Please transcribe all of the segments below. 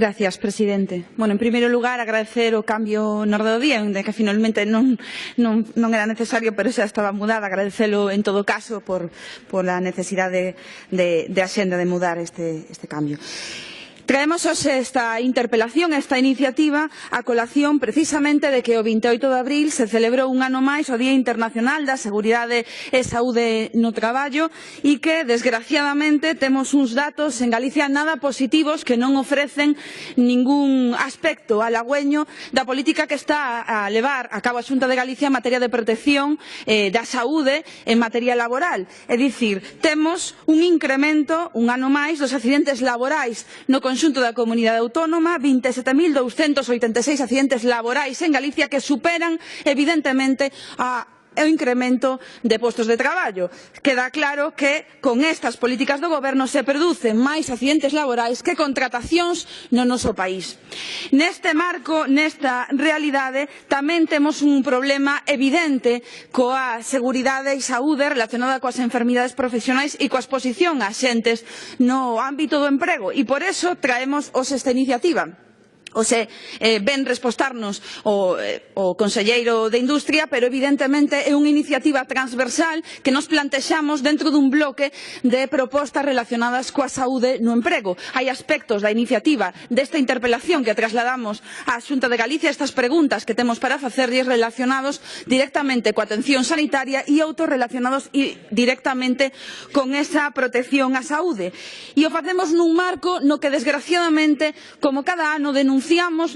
Gracias, presidente. Bueno, en primeiro lugar, agradecer o cambio na orde do día, de que finalmente non era necesario, pero xa estaba mudada. Agradecelo en todo caso por a necesidade de axenda de mudar este cambio. Traemos hoxe esta interpelación, esta iniciativa, a colación precisamente de que o 28 de abril se celebrou un ano máis o Día Internacional da Seguridade e Saúde no Traballo e que, desgraciadamente, temos uns datos en Galicia nada positivos que non ofrecen ningún aspecto halagüeño da política que está a levar a cabo a Xunta de Galicia en materia de protección da saúde en materia laboral. É dicir, temos un incremento, un ano máis, dos accidentes laborais no conxunto da comunidade autónoma, 27.286 accidentes laborais en Galicia que superan, evidentemente, o incremento de postos de traballo. Queda claro que con estas políticas do Goberno se producen máis accidentes laborais que contratacións no noso país. Neste marco, nesta realidade, tamén temos un problema evidente coa seguridade e saúde relacionada coas enfermidades profesionais e coa exposición a xentes no ámbito do emprego. E por eso traemos hoxe esta iniciativa. Ose ven respostarnos o conselleiro de Industria, pero evidentemente é unha iniciativa transversal que nos plantexamos dentro dun bloque de propostas relacionadas coa saúde no emprego. Hai aspectos da iniciativa desta interpelación que trasladamos á Xunta de Galicia, estas preguntas que temos para facerlles relacionados directamente coa atención sanitaria e outros relacionados directamente con esa protección á saúde. E o facemos nun marco no que, desgraciadamente, como cada ano denunciamos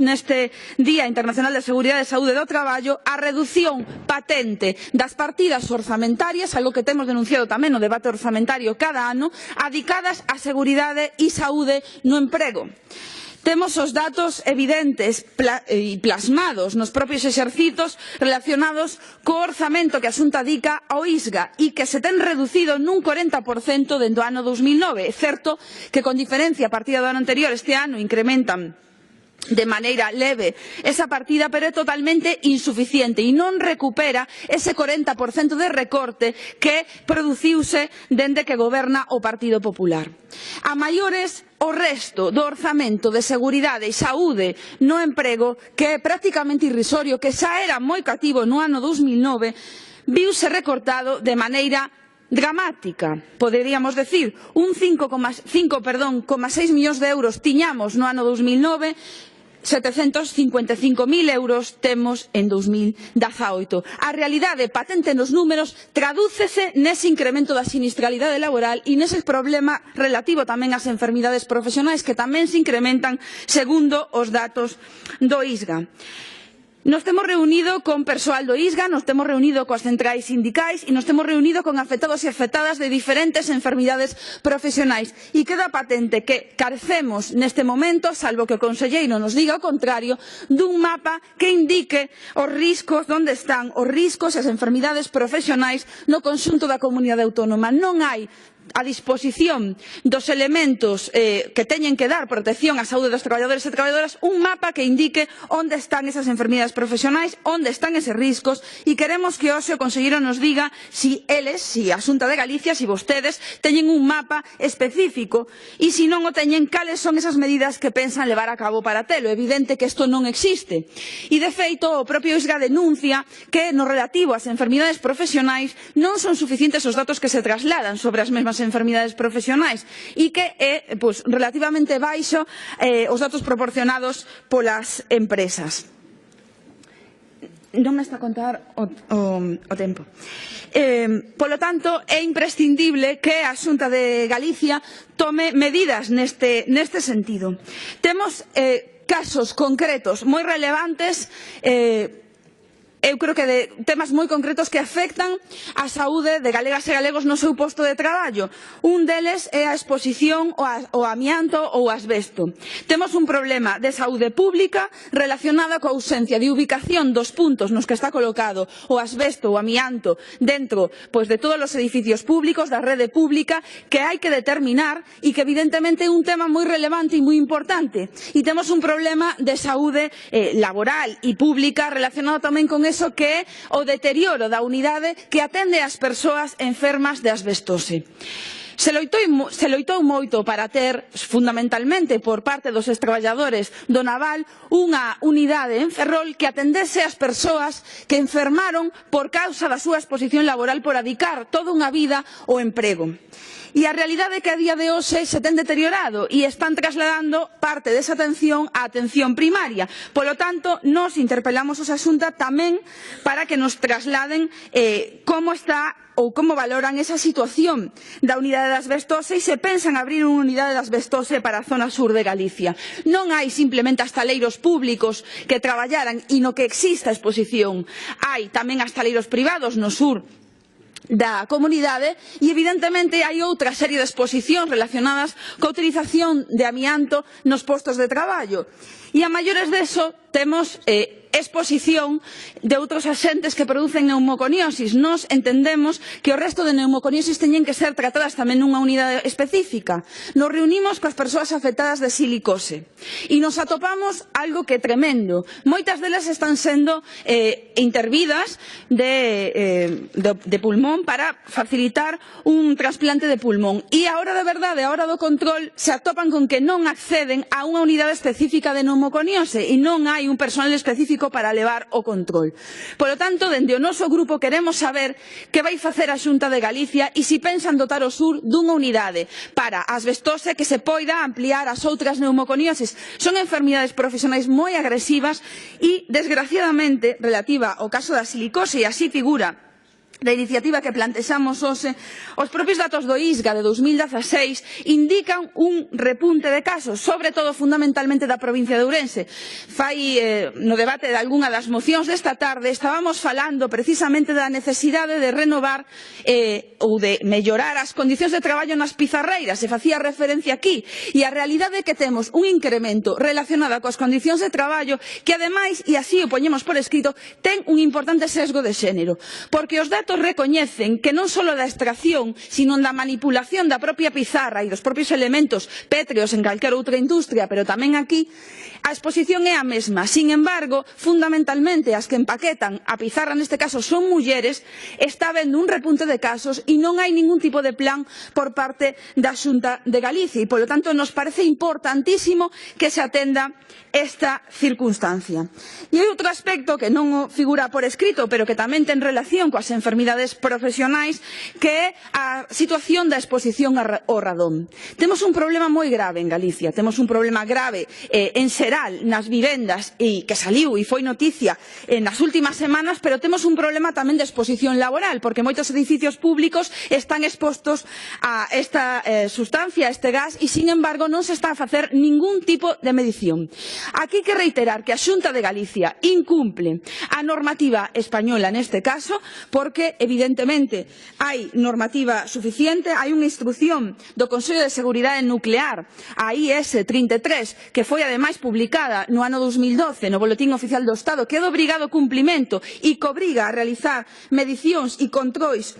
neste Día Internacional de Seguridade e Saúde do Traballo, a redución patente das partidas orzamentarias, algo que temos denunciado tamén no debate orzamentario cada ano, adicadas á seguridade e saúde no emprego. Temos os datos evidentes e plasmados nos propios exercitos relacionados co orzamento que a Xunta dedica ao ISGA e que se ten reducido nun 40% dende o ano 2009. É certo que, con diferencia a partida do ano anterior, este ano incrementan de maneira leve esa partida, pero é totalmente insuficiente e non recupera ese 40% de recorte que produciuse dende que goberna o Partido Popular. A maiores, o resto do orzamento de seguridade e saúde no emprego, que é prácticamente irrisorio, que xa era moi cativo no ano 2009, viuse recortado de maneira dramática, poderíamos decir, un 5,6 millóns de euros tiñamos no ano 2009, 755.000 euros temos en 2018. A realidade patente nos números tradúcese nese incremento da sinistralidade laboral e nese problema relativo tamén ás enfermidades profesionais que tamén se incrementan segundo os datos do ISGA. Nos temos reunido con persoal do ISGA, nos temos reunido coas centrais sindicais e nos temos reunido con afectados e afectadas de diferentes enfermidades profesionais. E queda patente que carecemos neste momento, salvo que o conselleiro nos diga o contrario, dun mapa que indique os riscos, onde están os riscos e as enfermidades profesionais no conxunto da comunidade autónoma. Non hai a disposición dos elementos que teñen que dar protección á saúde dos traballadores e traballadoras, un mapa que indique onde están esas enfermidades profesionais, onde están eses riscos, e queremos que hoxe o conselleiro nos diga si eles, si a Xunta de Galicia, si vostedes teñen un mapa específico e se non o teñen, cales son esas medidas que pensan levar a cabo para telo. É evidente que isto non existe. E, de feito, o propio ISGA denuncia que no relativo ás enfermidades profesionais non son suficientes os datos que se trasladan sobre as mesmas enfermidades profesionais e que é relativamente baixo os datos proporcionados polas empresas. Non me está a contar o tempo. Polo tanto, é imprescindible que a Xunta de Galicia tome medidas neste sentido. Temos casos concretos moi relevantes, eu creo que de temas moi concretos que afectan á saúde de galegas e galegos no seu posto de traballo. Un deles é a exposición ao amianto ou asbesto. Temos un problema de saúde pública relacionada coa ausencia de ubicación dos puntos nos que está colocado o asbesto ou amianto dentro de todos os edificios públicos, da rede pública, que hai que determinar e que evidentemente é un tema moi relevante e moi importante. E temos un problema de saúde laboral e pública relacionado tamén con iso que é o deterioro da unidade que atende ás persoas enfermas de asbestose. Se loitou moito para ter, fundamentalmente por parte dos traballadores do naval, unha unidade en Ferrol que atendese as persoas que enfermaron por causa da súa exposición laboral por dedicar toda unha vida ao emprego. E a realidade é que a día de hoxe se ten deteriorado e están trasladando parte desa atención á atención primaria. Polo tanto, nos interpelamos os Xunta tamén para que nos trasladen como está ou como valoran esa situación da unidade de asbestose e se pensan abrir unha unidade de asbestose para a zona sur de Galicia. Non hai simplemente astaleiros públicos que traballaran e no que exista exposición. Hai tamén astaleiros privados no sur da comunidade e evidentemente hai outra serie de exposicións relacionadas coa utilización de amianto nos postos de traballo. E a maiores deso temos exposición de outros axentes que producen neumoconiosis. Nos entendemos que o resto de neumoconiosis teñen que ser tratadas tamén nunha unidade específica. Nos reunimos coas persoas afectadas de silicose e nos atopamos algo que é tremendo. Moitas delas están sendo intervidas de pulmón para facilitar un trasplante de pulmón e a hora de verdade, a hora do control, se atopan con que non acceden a unha unidade específica de neumoconiose e non hai un personal específico para levar o control. Polo tanto, dende o noso grupo queremos saber que vai facer a Xunta de Galicia e se pensan dotar o sur dunha unidade para a asbestose que se poida ampliar ás outras neumoconiosis. Son enfermidades profesionais moi agresivas e, desgraciadamente, relativa ao caso da silicose, e así figura da iniciativa que plantexamos hoxe, os propios datos do ISGA de 2016 indican un repunte de casos, sobre todo fundamentalmente da provincia de Ourense. No debate de algunha das mocións desta tarde estábamos falando precisamente da necesidade de renovar ou de mellorar as condicións de traballo nas pizarreiras, se facía referencia aquí, e a realidade é que temos un incremento relacionado coas condicións de traballo que ademais, e así o poñemos por escrito, ten un importante sesgo de xénero, porque os datos recoñecen que non só da extracción, sino da manipulación da propia pizarra e dos propios elementos pétreos en calquera outra industria, pero tamén aquí, a exposición é a mesma. Sin embargo, fundamentalmente, as que empaquetan a pizarra, neste caso, son mulleres, está habendo un repunte de casos e non hai ningún tipo de plan por parte da Xunta de Galicia e, polo tanto, nos parece importantísimo que se atenda esta circunstancia. E hai outro aspecto que non figura por escrito, pero que tamén ten relación coas enfermidades profesionais, que é a situación da exposición ao radón. Temos un problema moi grave en Galicia, temos un problema grave en xeral nas vivendas e que saliu e foi noticia nas últimas semanas, pero temos un problema tamén de exposición laboral, porque moitos edificios públicos están expostos a esta sustancia, a este gas, e, sin embargo, non se está a facer ningún tipo de medición. Aquí hai que reiterar que a Xunta de Galicia incumple a normativa española neste caso, porque, evidentemente, hai normativa suficiente, hai unha instrución do Consello de Seguridade Nuclear, a IS 33, que foi ademais publicada no ano 2012 no Boletín Oficial do Estado, que é de obrigado cumplimento e que obriga a realizar medicións e controis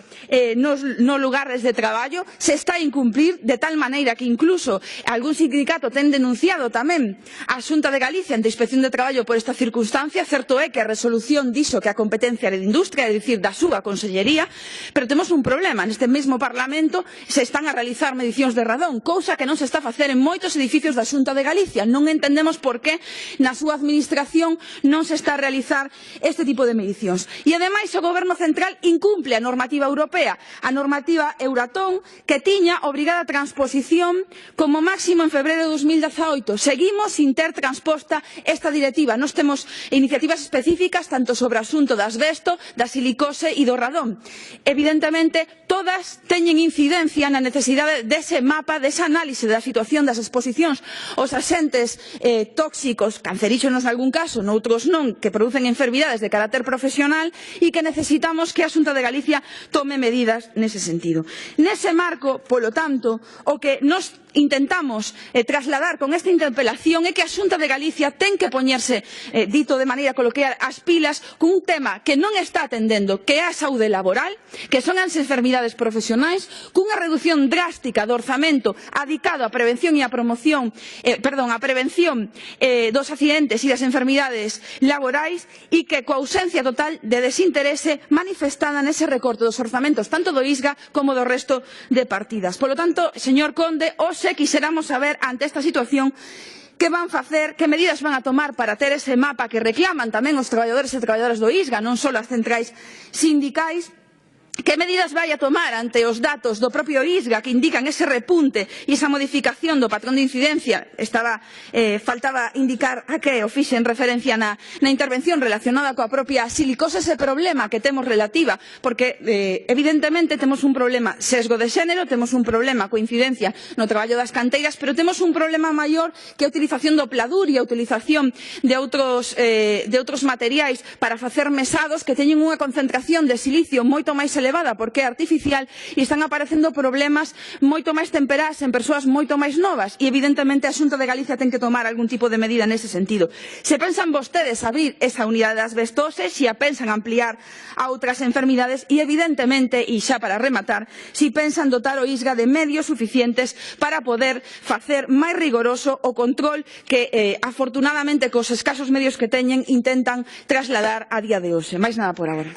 nos lugares de traballo, se está a incumplir de tal maneira que incluso algún sindicato ten denunciado tamén a Xunta de Galicia ante a Inspección de Traballo por esta circunstancia. Certo é que a resolución dixo que a competencia era de industria, é dicir, da súa consellería, pero temos un problema. Neste mesmo Parlamento se están a realizar medicións de radón, cousa que non se está a facer en moitos edificios da Xunta de Galicia. Non entendemos por que na súa administración non se está a realizar este tipo de medicións. E, ademais, o Goberno Central incumple a normativa europea, a normativa Euratom, que tiña obrigada transposición como máximo en febreiro de 2018. Seguimos sin ter transposta esta directiva. Nós temos iniciativas específicas tanto sobre o asunto da asbesto, da silicose e do radón. Evidentemente, todas teñen incidencia na necesidade dese mapa, desa análise da situación das exposicións aos axentes tóxicos, canceríxenos nalgún caso, noutros non, que producen enfermidades de carácter profesional e que necesitamos que a Xunta de Galicia tome medidas nese sentido. Nese marco, polo tanto, o que nos intentamos trasladar con esta interpelación é que a Xunta de Galicia ten que poñerse, dito de maneira coloquial, as pilas con un tema que non está atendendo, que é a saúde saúde laboral, que son as enfermidades profesionais, cunha reducción drástica do orzamento adicado á prevención e á promoción, á prevención dos accidentes e das enfermidades laborais e que coa ausencia total de desinterese manifestada nese recorte dos orzamentos tanto do ISGA como do resto de partidas. Polo tanto, señor Conde, hoxe quixéramos saber ante esta situación que van facer, que medidas van a tomar para ter ese mapa que reclaman tamén os traballadores e traballadoras do ISGA, non só as centrais sindicais. Que medidas vai a tomar ante os datos do propio ISGA que indican ese repunte e esa modificación do patrón de incidencia? Faltaba indicar a que o fixen referencia na intervención relacionada coa propia silicose, ese problema que temos relativa, porque evidentemente temos un problema sesgo de xénero, temos un problema coa incidencia no traballo das canteiras, pero temos un problema maior que a utilización do pladur e a utilización de outros materiais para facer mesados que teñen unha concentración de silicio moito máis elevada porque é artificial e están aparecendo problemas moito máis temperás en persoas moito máis novas e evidentemente a Xunta de Galicia ten que tomar algún tipo de medida nese sentido. Se pensan vostedes abrir esa unidade das asbestose, se a pensan ampliar a outras enfermidades e evidentemente, e xa para rematar, se pensan dotar o ISGA de medios suficientes para poder facer máis rigoroso o control que afortunadamente cos escasos medios que teñen intentan trasladar a día de hoxe. Máis nada por agora.